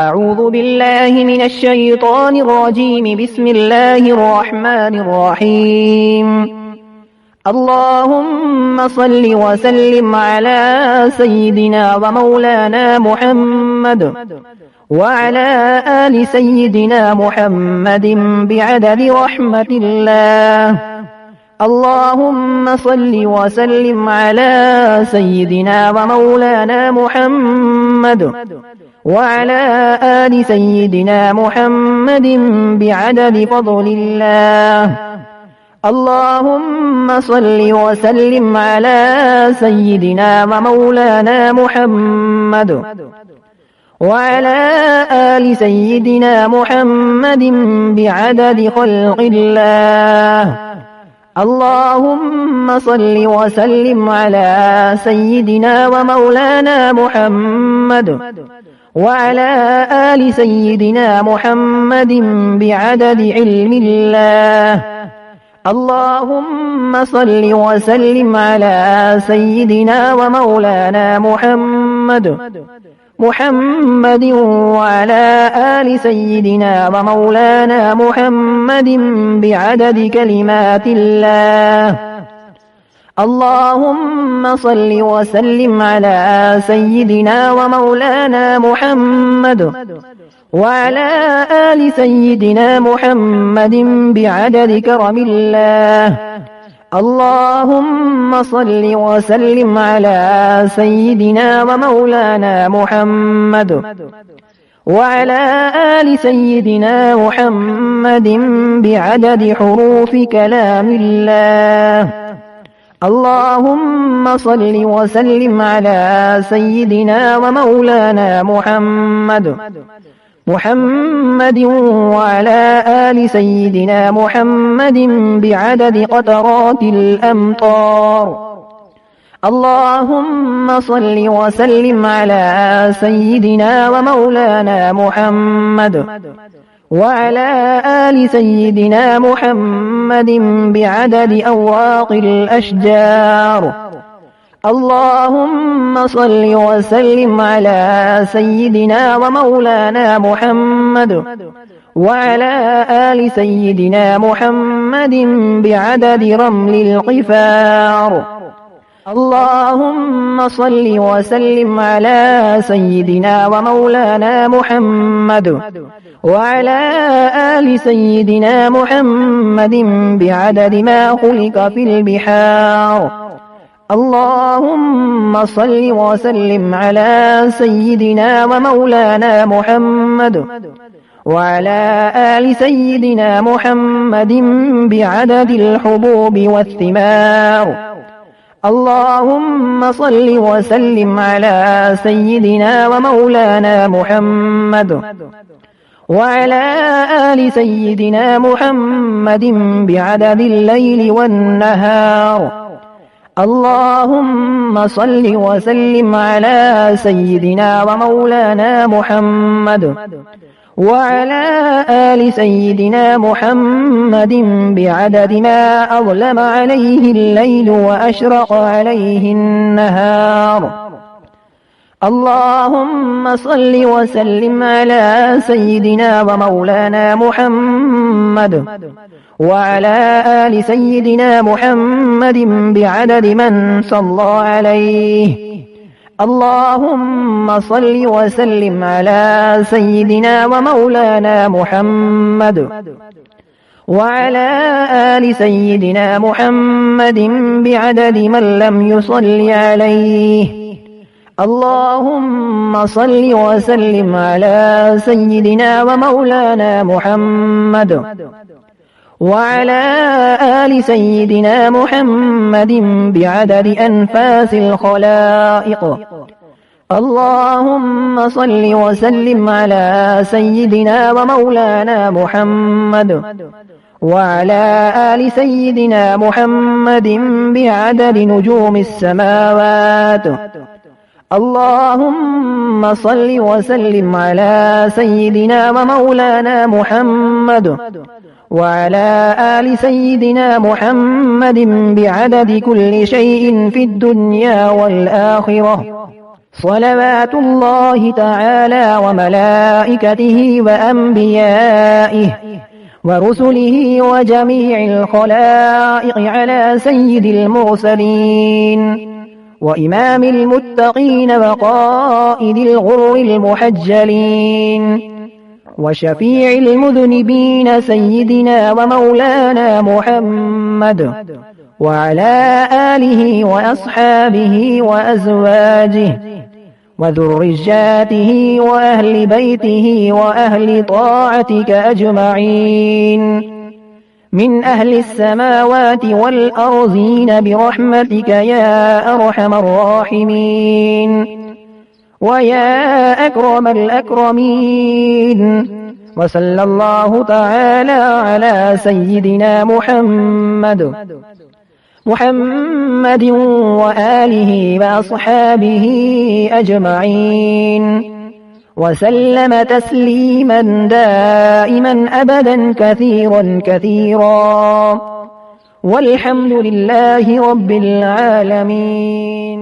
أعوذ بالله من الشيطان الرجيم. بسم الله الرحمن الرحيم. اللهم صل وسلم على سيدنا ومولانا محمد وعلى آل سيدنا محمد بعدد رحمة الله. اللهم صل وسلم على سيدنا ومولانا محمد وعلى آل سيدنا محمد بعدد فضل الله. اللهم صل وسلم على سيدنا ومولانا محمد وعلى آل سيدنا محمد بعدد خلق الله. اللهم صل وسلم على سيدنا ومولانا محمد وعلى آل سيدنا محمد بعدد علم الله. اللهم صل وسلم على سيدنا ومولانا محمد وعلى آل سيدنا ومولانا محمد بعدد كلمات الله. اللهم صل وسلم على سيدنا ومولانا محمد وعلى آل سيدنا محمد بعدد كرم الله. اللهم صل وسلم على سيدنا ومولانا محمد وعلى آل سيدنا محمد بعدد حروف كلام الله. اللهم صل وسلم على سيدنا ومولانا محمد وعلى آل سيدنا محمد بعدد قطرات الأمطار. اللهم صل وسلم على سيدنا ومولانا محمد وعلى آل سيدنا محمد بعدد أوراق الأشجار. اللهم صل وسلم على سيدنا ومولانا محمد وعلى آل سيدنا محمد بعدد رمل القفار. اللهم صل وسلم على سيدنا ومولانا محمد وعلى آل سيدنا محمد بعدد ما خلق في البحار. اللهم صل وسلم على سيدنا ومولانا محمد وعلى آل سيدنا محمد بعدد الحبوب والثمار. اللهم صل وسلم على سيدنا ومولانا محمد وعلى آل سيدنا محمد بعدد الليل والنهار. اللهم صل وسلم على سيدنا ومولانا محمد وعلى آل سيدنا محمد بعدد ما أظلم عليه الليل وأشرق عليه النهار. اللهم صل وسلم على سيدنا ومولانا محمد وعلى آل سيدنا محمد بعدد من صلى عليه. اللهم صل وسلم على سيدنا ومولانا محمد وعلى آل سيدنا محمد بعدد من لم يصل عليه. اللهم صل وسلم على سيدنا ومولانا محمد وعلى آل سيدنا محمد بعدد أنفاس الخلائق. اللهم صل وسلم على سيدنا ومولانا محمد وعلى آل سيدنا محمد بعدد نجوم السماوات. اللهم صل وسلم على سيدنا ومولانا محمد وعلى آل سيدنا محمد بعدد كل شيء في الدنيا والآخرة. صلوات الله تعالى وملائكته وأنبيائه ورسله وجميع الخلائق على سيد المرسلين وإمام المتقين وقائد الغر المحجلين وشفيع المذنبين سيدنا ومولانا محمد وعلى آله وأصحابه وأزواجه وذرياته وأهل بيته وأهل طاعتك أجمعين من أهل السماوات والأرضين برحمتك يا أرحم الراحمين ويا أكرم الأكرمين. وصلى الله تعالى على سيدنا محمد وآله وأصحابه أجمعين وسلم تسليما دائما أبدا كثيرا كثيرا والحمد لله رب العالمين.